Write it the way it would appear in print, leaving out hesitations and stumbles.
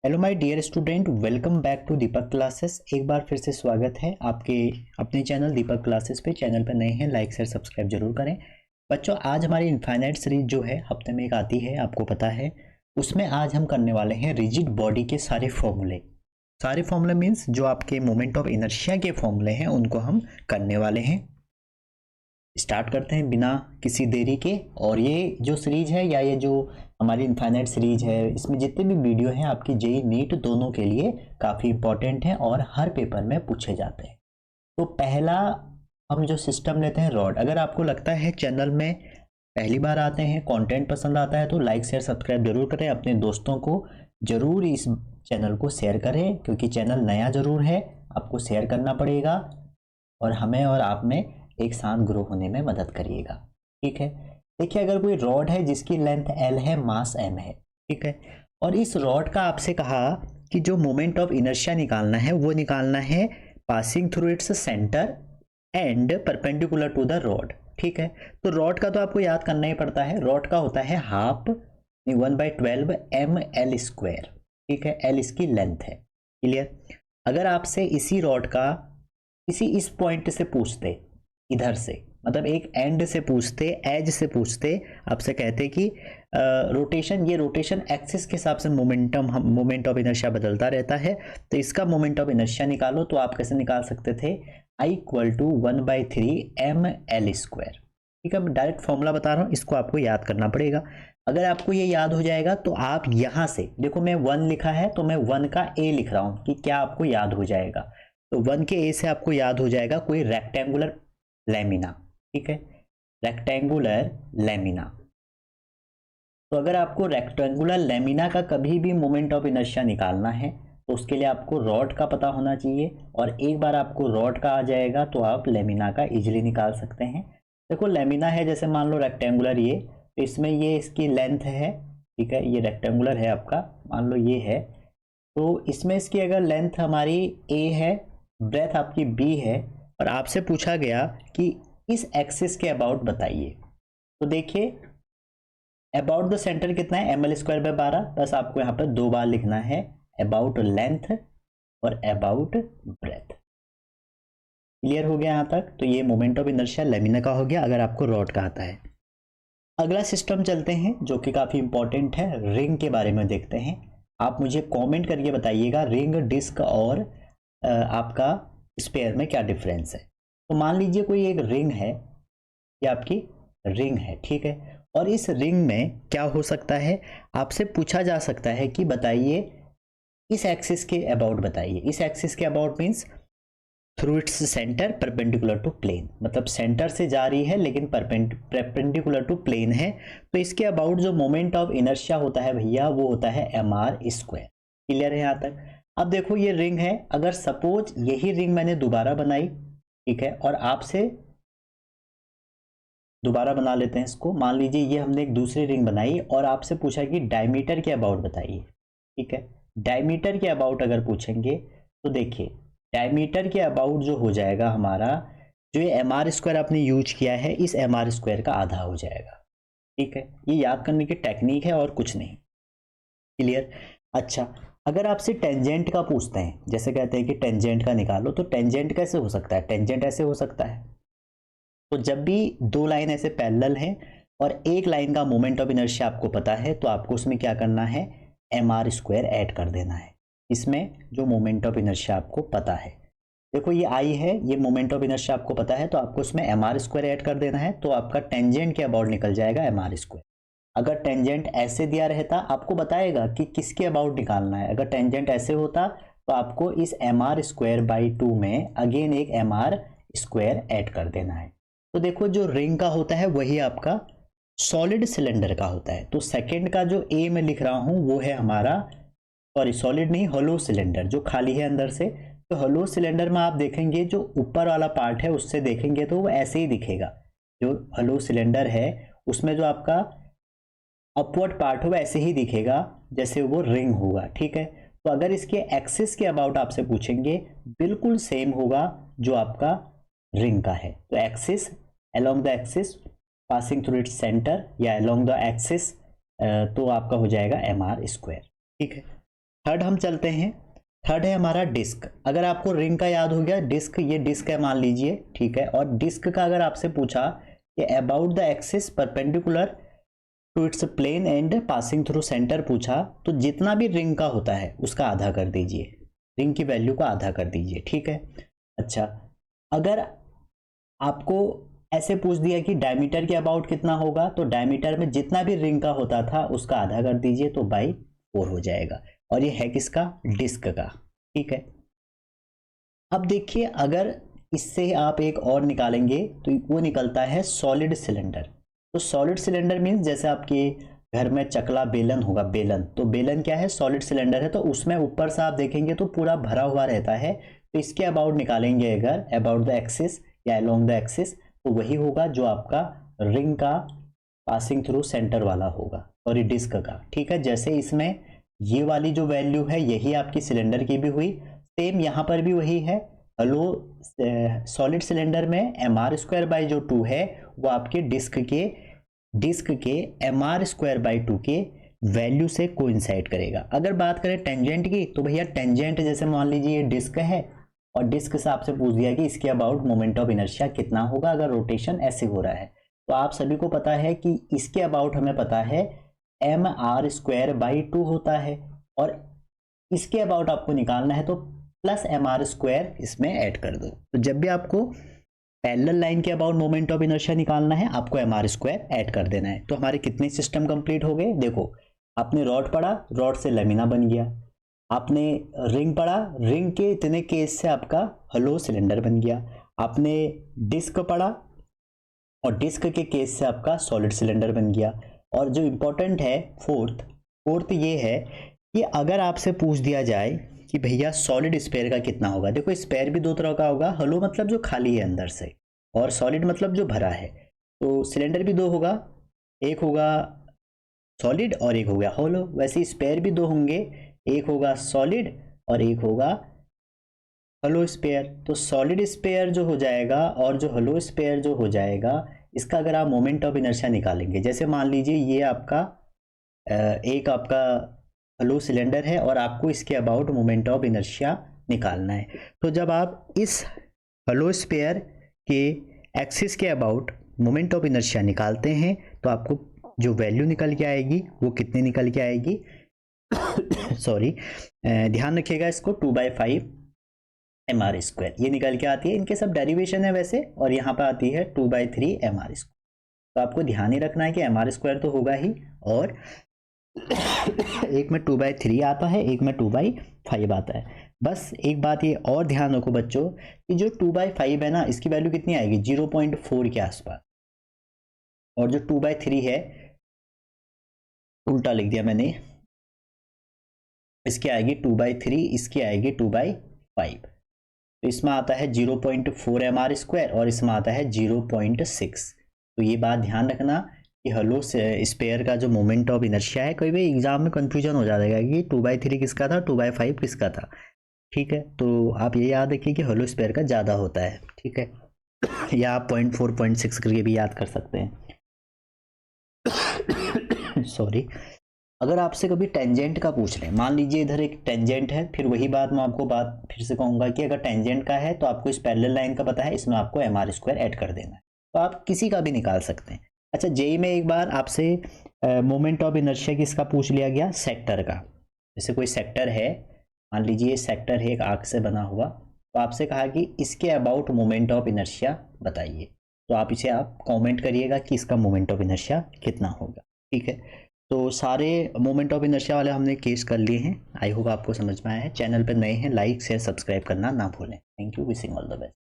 Hello my dear student, welcome back to Deepak classes. एक बार फिर से स्वागत है आपके अपने चैनल दीपक क्लासेस पे। चैनल पर नए हैं, लाइक शेयर सब्सक्राइब जरूर करें। बच्चों, आज हमारी इनफाइनाइट सीरीज जो है हफ्ते में एक आती है, आपको पता है। उसमें आज हम करने वाले हैं रिजिड बॉडी के सारे फॉर्मूले। सारे फॉर्मूले मीन्स जो आपके मोमेंट ऑफ इनर्शिया के फॉर्मूले हैं उनको हम करने वाले हैं। स्टार्ट करते हैं बिना किसी देरी के। और ये जो सीरीज है या ये जो हमारी इनफाइनाइट सीरीज है, इसमें जितने भी वीडियो हैं आपकी जेई नीट दोनों के लिए काफ़ी इंपॉर्टेंट हैं और हर पेपर में पूछे जाते हैं। तो पहला हम जो सिस्टम लेते हैं रॉड। अगर आपको लगता है चैनल में पहली बार आते हैं, कंटेंट पसंद आता है तो लाइक शेयर सब्सक्राइब जरूर करें। अपने दोस्तों को जरूर इस चैनल को शेयर करें, क्योंकि चैनल नया जरूर है, आपको शेयर करना पड़ेगा और हमें और आप में एक साथ ग्रो होने में मदद करिएगा। ठीक है, देखिए अगर कोई रॉड है जिसकी लेंथ L है, मास M है, ठीक है, और इस रॉड का आपसे कहा कि जो मोमेंट ऑफ इनर्शिया निकालना है वो निकालना है passing through its centre and perpendicular to the rod. ठीक है, तो रॉड का तो आपको याद करना ही पड़ता है। रॉड का होता है हाफ 1/12 ml²। ठीक है, L इसकी लेंथ है। क्लियर। अगर आपसे इसी रॉड का इस पॉइंट से पूछते, इधर से मतलब एक एंड से पूछते, एज से पूछते, आपसे कहते कि रोटेशन, ये रोटेशन एक्सिस के हिसाब से मोमेंट ऑफ इनर्शिया बदलता रहता है, तो इसका मोमेंट ऑफ इनर्शिया निकालो, तो आप कैसे निकाल सकते थे? I = 1/3 ml²। ठीक है, मैं डायरेक्ट फॉर्मूला बता रहा हूँ, इसको आपको याद करना पड़ेगा। अगर आपको ये याद हो जाएगा तो आप यहाँ से देखो, मैं 1 लिखा है तो मैं 1 का A लिख रहा हूँ कि क्या आपको याद हो जाएगा। तो 1 के A से आपको याद हो जाएगा कोई रेक्टेंगुलर लैमिना। ठीक है, रेक्टेंगुलर लैमिना। तो अगर आपको रेक्टेंगुलर लैमिना का कभी भी मोमेंट ऑफ इनर्शिया निकालना है तो उसके लिए आपको रॉड का पता होना चाहिए, और एक बार आपको रॉड का आ जाएगा तो आप लैमिना का इजीली निकाल सकते हैं। देखो लैमिना है, जैसे मान लो रेक्टेंगुलर ये, तो इसमें ये इसकी लेंथ है। ठीक है, ये रेक्टेंगुलर है आपका, मान लो ये है, तो इसमें इसकी अगर लेंथ हमारी a है, ब्रेथ आपकी b है, और आपसे पूछा गया कि इस एक्सिस के अबाउट बताइए, तो देखिए अबाउट द सेंटर कितना है, ml²/12, बस आपको यहाँ पर 2 बार लिखना है, अबाउट लेंथ और अबाउट ब्रेथ। क्लियर हो गया यहाँ तक? तो ये मोमेंट ऑफ इनर्शिया लैमिना का हो गया, अगर आपको रॉड का आता है। अगला सिस्टम चलते हैं जो कि काफी इंपॉर्टेंट है, रिंग के बारे में देखते हैं। आप मुझे कमेंट करके बताइएगा रिंग, डिस्क और आपका स्पेयर में क्या डिफरेंस है। तो मान लीजिए कोई एक रिंग है, ये आपकी रिंग है, ठीक है, और इस रिंग में क्या हो सकता है, आपसे पूछा जा सकता है कि बताइए इस एक्सिस के अबाउट बताइए। इस एक्सिस के about means through its centre perpendicular to plane, मतलब सेंटर से जा रही है लेकिन परपेंडिकुलर टू प्लेन है, तो इसके अबाउट जो मोमेंट ऑफ इनर्शिया होता है भैया वो होता है mr²। क्लियर है यहाँ तक? अब देखो ये रिंग है, अगर सपोज यही रिंग मैंने दोबारा बनाई, ठीक है, और आपसे दोबारा बना लेते हैं इसको, मान लीजिए ये हमने एक दूसरी रिंग बनाई और आपसे पूछा कि डायमीटर के अबाउट बताइए। ठीक है, डायमीटर के अबाउट अगर पूछेंगे तो देखिए डायमीटर के अबाउट जो हो जाएगा हमारा, जो ये mr² आपने यूज किया है, इस mr² का आधा हो जाएगा। ठीक है, ये याद करने की टेक्निक है और कुछ नहीं। क्लियर। अच्छा, अगर आपसे टेंजेंट का पूछते हैं, जैसे कहते हैं कि टेंजेंट का निकालो, तो टेंजेंट कैसे हो सकता है? टेंजेंट ऐसे हो सकता है, तो जब भी दो लाइन ऐसे पैरेलल हैं और एक लाइन का मोमेंट ऑफ इनर्शिया आपको पता है, तो आपको उसमें क्या करना है, mr² ऐड कर देना है, इसमें जो मोमेंट ऑफ इनर्शिया आपको पता है। देखो ये I है, ये मोमेंट ऑफ इनर्शिया आपको पता है, तो आपको उसमें mr² ऐड कर देना है, तो आपका टेंजेंट के अबाउट निकल जाएगा mr²। अगर टेंजेंट ऐसे दिया रहता, आपको बताएगा कि किसके अबाउट निकालना है। अगर टेंजेंट ऐसे होता तो आपको इस mr²/2 में अगेन एक mr² ऐड कर देना है। तो देखो जो रिंग का होता है वही आपका सॉलिड सिलेंडर का होता है। तो सेकंड का जो ए मैं लिख रहा हूं वो है हमारा, सॉरी सॉलिड नहीं, होलो सिलेंडर, जो खाली है अंदर से। तो होलो सिलेंडर में आप देखेंगे जो ऊपर वाला पार्ट है उससे देखेंगे तो वो ऐसे ही दिखेगा। जो होलो सिलेंडर है उसमें जो आपका अपवर्ड पार्ट होगा ऐसे ही दिखेगा जैसे वो रिंग होगा। ठीक है, तो अगर इसके एक्सिस के अबाउट आपसे पूछेंगे, बिल्कुल सेम होगा जो आपका रिंग का है। तो axis, along the axis passing through its centre, या अलोंग द एक्सिस, तो आपका हो जाएगा mr²। ठीक है, थर्ड हम चलते हैं। थर्ड है हमारा डिस्क। अगर आपको रिंग का याद हो गया, डिस्क, ये डिस्क है मान लीजिए, ठीक है। और डिस्क का अगर आपसे पूछा कि about the axis perpendicular to its plane and passing through centre पूछा, तो जितना भी रिंग का होता है उसका आधा कर दीजिए, रिंग की वैल्यू को आधा कर दीजिए, ठीक है। अच्छा, अगर आपको ऐसे पूछ दिया कि डायमीटर के अबाउट कितना होगा, तो डायमीटर में जितना भी रिंग का होता था उसका आधा कर दीजिए, तो बाई 4 हो जाएगा। और ये है किसका? डिस्क का, ठीक है। अब देखिए, अगर इससे आप एक और निकालेंगे तो वो निकलता है सॉलिड सिलेंडर। तो सॉलिड सिलेंडर मीन्स जैसे आपके घर में चकला बेलन होगा, बेलन, तो बेलन क्या है? सॉलिड सिलेंडर है। तो उसमें ऊपर से आप देखेंगे तो पूरा भरा हुआ रहता है। तो इसके अबाउट निकालेंगे अगर, अबाउट द एक्सिस या अलोंग द एक्सिस, तो वही होगा जो आपका रिंग का पासिंग थ्रू सेंटर वाला होगा, सॉरी डिस्क का, ठीक है। जैसे इसमें ये वाली जो वैल्यू है यही आपकी सिलेंडर की भी हुई, सेम यहाँ पर भी वही है। हेलो, सॉलिड सिलेंडर में mr² बाई जो 2 है वो आपके डिस्क के mr²/2 के वैल्यू से कोइंसाइड करेगा। अगर बात करें टेंजेंट की, तो भैया टेंजेंट जैसे मान लीजिए ये डिस्क है और डिस्क से आपसे पूछ दिया कि इसके अबाउट मोमेंट ऑफ इनर्शिया कितना होगा अगर रोटेशन ऐसे हो रहा है। तो आप सभी को पता है कि इसके अबाउट हमें पता है mr²/2 होता है, और इसके अबाउट आपको निकालना है तो प्लस mr² इसमें ऐड कर दो। तो जब भी आपको पैरेलल लाइन के अबाउट मोमेंट ऑफ इनर्शिया निकालना है, आपको mr² ऐड कर देना है। तो हमारे कितने सिस्टम कंप्लीट हो गए? देखो, आपने रॉड पढ़ा, रॉड से लैमिना बन गया। आपने रिंग पढ़ा, रिंग के इतने केस से आपका हलो सिलेंडर बन गया। आपने डिस्क पढ़ा और डिस्क के केस से आपका सॉलिड सिलेंडर बन गया। और जो इंपॉर्टेंट है फोर्थ ये है कि अगर आपसे पूछ दिया जाए कि भैया सॉलिड स्पेयर का कितना होगा, देखो स्पेयर भी दो तरह का होगा, हलो मतलब जो खाली है अंदर से, और सॉलिड मतलब जो भरा है। तो सिलेंडर भी दो होगा, एक होगा सॉलिड और एक हो गया हॉलो। वैसे स्पेयर भी दो होंगे, एक होगा सॉलिड और एक होगा हलो स्पेयर। तो सॉलिड स्पेयर जो हो जाएगा और जो हलो स्पेयर जो हो जाएगा, इसका अगर आप मोमेंट ऑफ इनर्शिया निकालेंगे, जैसे मान लीजिए ये आपका एक आपका हलो सिलेंडर है और आपको इसके अबाउट मोमेंट ऑफ इनर्शिया निकालना है। तो जब आप इस हलो स्पेयर के एक्सिस के अबाउट मोमेंट ऑफ इनर्शिया निकालते हैं तो आपको जो वैल्यू निकल के आएगी वो कितनी निकल के आएगी सॉरी, ध्यान रखिएगा इसको, 2/5 mr², ये निकल के आती है। इनके सब डेरिवेशन है वैसे, और यहाँ पर आती है 2/3 mr²। तो आपको ध्यान ही रखना है कि mr² तो होगा ही, और एक में 2/3 आता है, एक में 2/5 आता है। बस एक बात ये और ध्यान रखो बच्चों कि जो 2/5 है ना, इसकी वैल्यू कितनी आएगी? 0.4 के आसपास। और जो 2/3 है, उल्टा लिख दिया मैंने, इसकी आएगी 2/3, इसकी आएगी 2/5। तो इसमें आता है 0.4 mr² और इसमें आता है 0.6। तो ये बात ध्यान रखना कि हलो स्पेयर का जो मोमेंट ऑफ इनर्शिया है, कोई भी एग्जाम में कंफ्यूजन हो जाएगा कि 2/3 किसका था, 2/5 किसका था, ठीक है। तो आप ये याद रखिए कि हलो स्पेयर का ज़्यादा होता है, ठीक है। या आप 0.4 0.6 करके भी याद कर सकते हैं सॉरी। अगर आपसे कभी टेंजेंट का पूछ रहे हैं, मान लीजिए इधर एक टेंजेंट है, फिर वही बात मैं आपको फिर से कहूँगा कि अगर टेंजेंट का है तो आपको इस पैरेलल लाइन का पता है, इसमें आपको mr² ऐड कर देना है। तो आप किसी का भी निकाल सकते हैं। अच्छा, जेई में एक बार आपसे मोमेंट ऑफ इनर्शिया किसका पूछ लिया गया? सेक्टर का। जैसे कोई सेक्टर है, मान लीजिए सेक्टर है एक आर्क से बना हुआ, तो आपसे कहा कि इसके अबाउट मोमेंट ऑफ इनर्शिया बताइए। तो आप इसे कॉमेंट करिएगा कि इसका मोमेंट ऑफ इनर्शिया कितना होगा, ठीक है। तो सारे मोमेंट ऑफ इनर्शिया वाले हमने केस कर लिए हैं। आई होप आपको समझ में आया है। चैनल पर नए हैं, लाइक शेयर सब्सक्राइब करना ना भूलें। Thank you, wishing all the best.